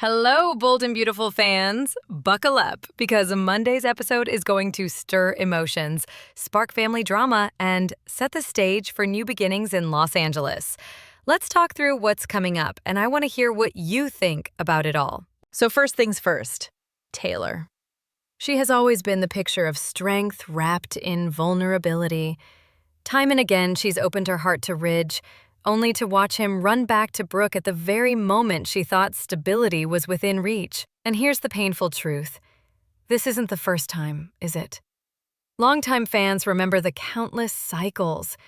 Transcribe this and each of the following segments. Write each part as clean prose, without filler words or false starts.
Hello, bold and beautiful fans. Buckle up because Monday's episode is going to stir emotions, spark family drama, and set the stage for new beginnings in Los Angeles. Let's talk through what's coming up, and I want to hear what you think about it all. So, first things first, Taylor. She has always been the picture of strength wrapped in vulnerability. Time and again, she's opened her heart to Ridge, only to watch him run back to Brooke at the very moment she thought stability was within reach. And here's the painful truth. This isn't the first time, is it? Longtime fans remember the countless cycles.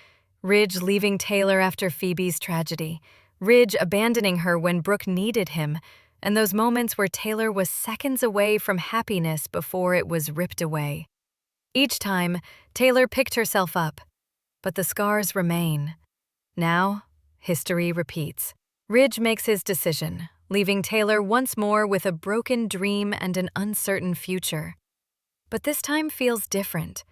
Ridge leaving Taylor after Phoebe's tragedy, Ridge abandoning her when Brooke needed him, and those moments where Taylor was seconds away from happiness before it was ripped away. Each time, Taylor picked herself up, but the scars remain. Now, history repeats. Ridge makes his decision, leaving Taylor once more with a broken dream and an uncertain future. But this time feels different,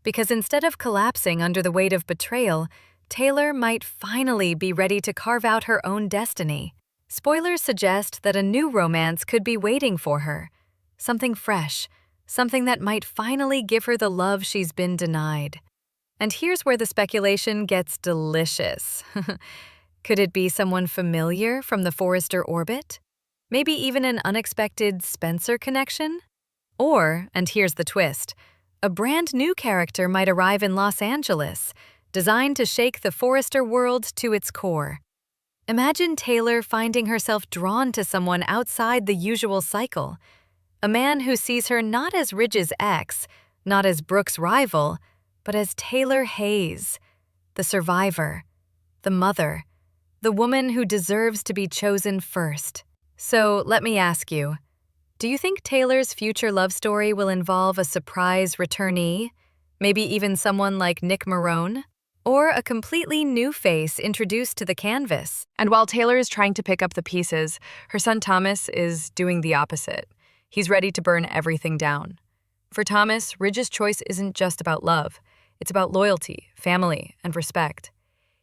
because instead of collapsing under the weight of betrayal, Taylor might finally be ready to carve out her own destiny. Spoilers suggest that a new romance could be waiting for her, something fresh, something that might finally give her the love she's been denied. And here's where the speculation gets delicious. Could it be someone familiar from the Forrester orbit? Maybe even an unexpected Spencer connection? Or, and here's the twist, a brand new character might arrive in Los Angeles, designed to shake the Forrester world to its core. Imagine Taylor finding herself drawn to someone outside the usual cycle, a man who sees her not as Ridge's ex, not as Brooke's rival, but as Taylor Hayes, the survivor, the mother, the woman who deserves to be chosen first. So let me ask you, do you think Taylor's future love story will involve a surprise returnee, maybe even someone like Nick Marone, or a completely new face introduced to the canvas? And while Taylor is trying to pick up the pieces, her son Thomas is doing the opposite. He's ready to burn everything down. For Thomas, Ridge's choice isn't just about love. It's about loyalty, family, and respect.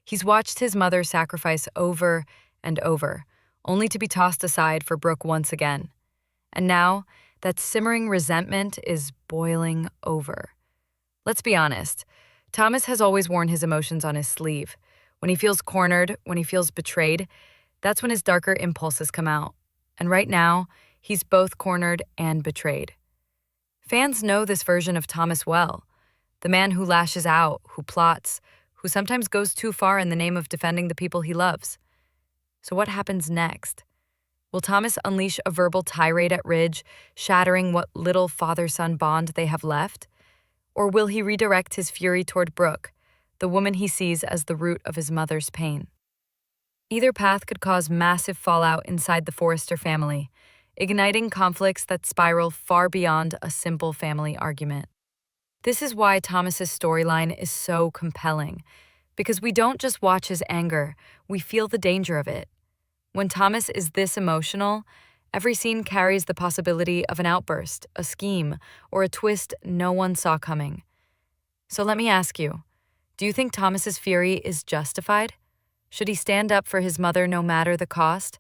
He's watched his mother sacrifice over and over, only to be tossed aside for Brooke once again. And now, that simmering resentment is boiling over. Let's be honest, Thomas has always worn his emotions on his sleeve. When he feels cornered, when he feels betrayed, that's when his darker impulses come out. And right now, he's both cornered and betrayed. Fans know this version of Thomas well. The man who lashes out, who plots, who sometimes goes too far in the name of defending the people he loves. So what happens next? Will Thomas unleash a verbal tirade at Ridge, shattering what little father-son bond they have left? Or will he redirect his fury toward Brooke, the woman he sees as the root of his mother's pain? Either path could cause massive fallout inside the Forrester family, igniting conflicts that spiral far beyond a simple family argument. This is why Thomas's storyline is so compelling, because we don't just watch his anger, we feel the danger of it. When Thomas is this emotional, every scene carries the possibility of an outburst, a scheme, or a twist no one saw coming. So let me ask you, do you think Thomas's fury is justified? Should he stand up for his mother no matter the cost?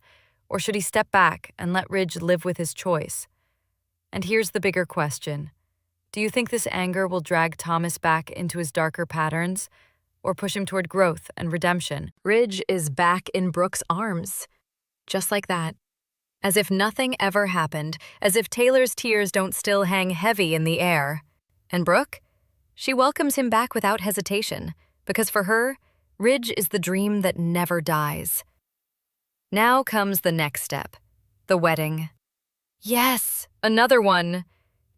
Or should he step back and let Ridge live with his choice? And here's the bigger question. Do you think this anger will drag Thomas back into his darker patterns, or push him toward growth and redemption? Ridge is back in Brooke's arms. Just like that. As if nothing ever happened, as if Taylor's tears don't still hang heavy in the air. And Brooke? She welcomes him back without hesitation, because for her, Ridge is the dream that never dies. Now comes the next step, the wedding. Yes, another one.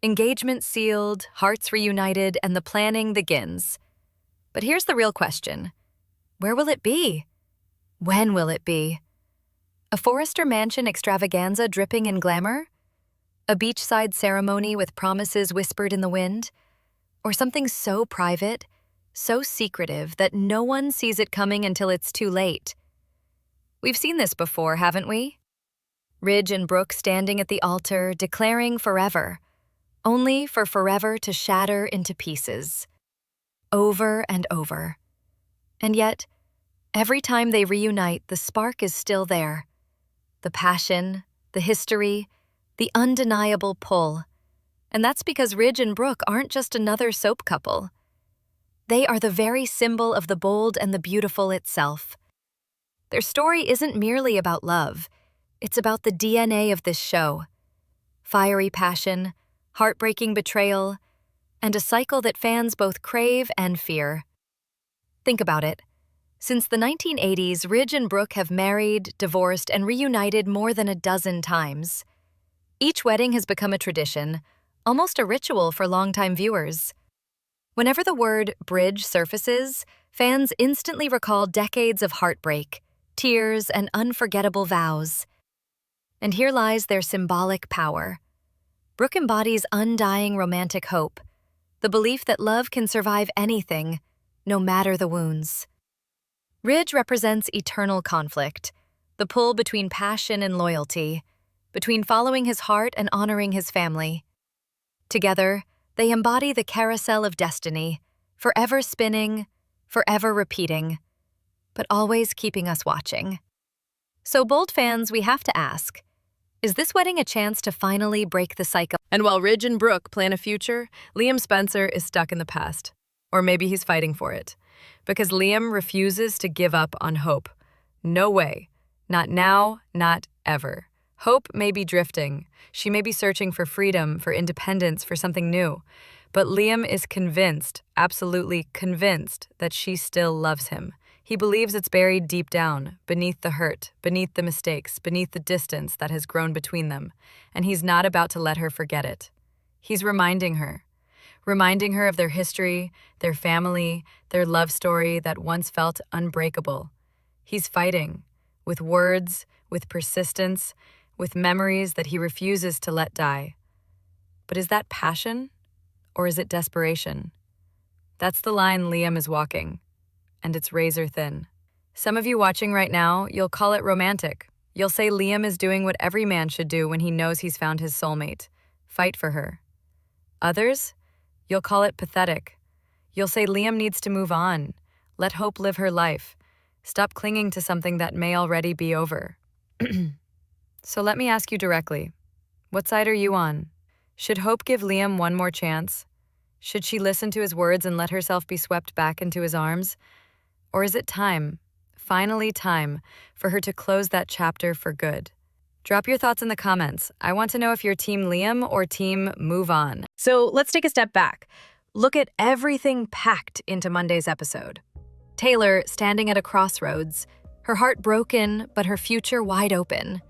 Engagement sealed, hearts reunited, and the planning begins. But here's the real question. Where will it be? When will it be? A Forrester mansion extravaganza dripping in glamour? A beachside ceremony with promises whispered in the wind? Or something so private, so secretive that no one sees it coming until it's too late? We've seen this before, haven't we? Ridge and Brooke standing at the altar, declaring forever, only for forever to shatter into pieces. Over and over. And yet, every time they reunite, the spark is still there. The passion, the history, the undeniable pull. And that's because Ridge and Brooke aren't just another soap couple. They are the very symbol of the bold and the beautiful itself. Their story isn't merely about love, it's about the DNA of this show. Fiery passion, heartbreaking betrayal, and a cycle that fans both crave and fear. Think about it. Since the 1980s, Ridge and Brooke have married, divorced, and reunited more than a dozen times. Each wedding has become a tradition, almost a ritual for longtime viewers. Whenever the word bridge surfaces, fans instantly recall decades of heartbreak, tears, and unforgettable vows. And here lies their symbolic power. Brooke embodies undying romantic hope, the belief that love can survive anything, no matter the wounds. Ridge represents eternal conflict, the pull between passion and loyalty, between following his heart and honoring his family. Together, they embody the carousel of destiny, forever spinning, forever repeating, but always keeping us watching. So, bold fans, we have to ask, is this wedding a chance to finally break the cycle? And while Ridge and Brooke plan a future, Liam Spencer is stuck in the past. Or maybe he's fighting for it. Because Liam refuses to give up on hope. No way. Not now, not ever. Hope may be drifting. She may be searching for freedom, for independence, for something new. But Liam is convinced, absolutely convinced, that she still loves him. He believes it's buried deep down, beneath the hurt, beneath the mistakes, beneath the distance that has grown between them. And he's not about to let her forget it. He's reminding her of their history, their family, their love story that once felt unbreakable. He's fighting, with words, with persistence, with memories that he refuses to let die. But is that passion, or is it desperation? That's the line Liam is walking, and it's razor thin. Some of you watching right now, you'll call it romantic. You'll say Liam is doing what every man should do when he knows he's found his soulmate. Fight for her. Others, you'll call it pathetic. You'll say Liam needs to move on. Let hope live her life. Stop clinging to something that may already be over. So let me ask you directly, what side are you on? Should hope give Liam one more chance? Should she listen to his words and let herself be swept back into his arms? Or is it time, finally time, for her to close that chapter for good? Drop your thoughts in the comments. I want to know if you're Team Liam or Team Move On. So let's take a step back. Look at everything packed into Monday's episode. Taylor standing at a crossroads, her heart broken, but her future wide open.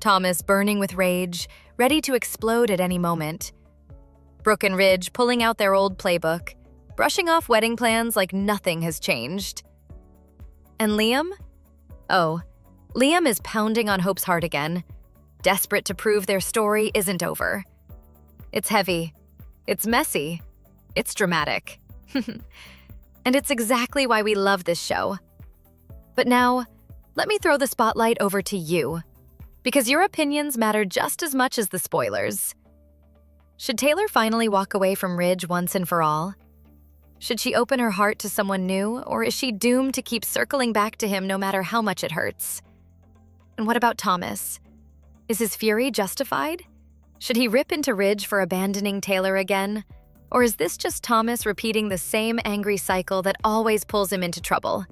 Thomas burning with rage, ready to explode at any moment. Brooke and Ridge pulling out their old playbook, brushing off wedding plans like nothing has changed. And Liam? Oh, Liam is pounding on Hope's heart again, desperate to prove their story isn't over. It's heavy, it's messy, it's dramatic. And it's exactly why we love this show. But now, let me throw the spotlight over to you, because your opinions matter just as much as the spoilers. Should Taylor finally walk away from Ridge once and for all? Should she open her heart to someone new, or is she doomed to keep circling back to him no matter how much it hurts? And what about Thomas? Is his fury justified? Should he rip into Ridge for abandoning Taylor again? Or is this just Thomas repeating the same angry cycle that always pulls him into trouble?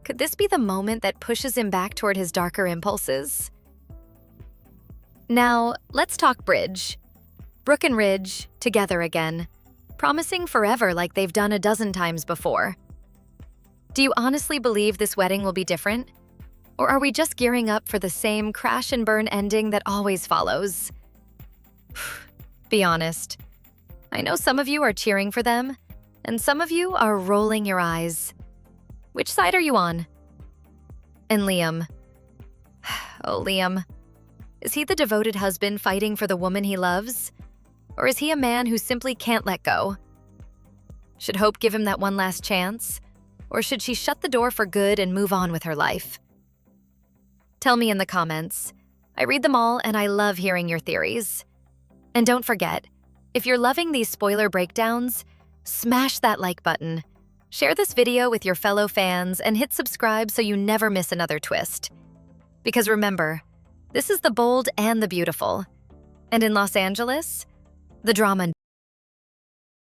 Could this be the moment that pushes him back toward his darker impulses? Now, let's talk bridge. Brooke and Ridge, together again, promising forever like they've done a dozen times before. Do you honestly believe this wedding will be different? Or are we just gearing up for the same crash and burn ending that always follows? Be honest. I know some of you are cheering for them, and some of you are rolling your eyes. Which side are you on? And Liam. Oh, Liam. Is he the devoted husband fighting for the woman he loves? Or is he a man who simply can't let go? Should Hope give him that one last chance? Or should she shut the door for good and move on with her life? Tell me in the comments. I read them all and I love hearing your theories. And don't forget, if you're loving these spoiler breakdowns, smash that like button. Share this video with your fellow fans and hit subscribe so you never miss another twist. Because remember, This is the bold and the beautiful. And in Los Angeles, the drama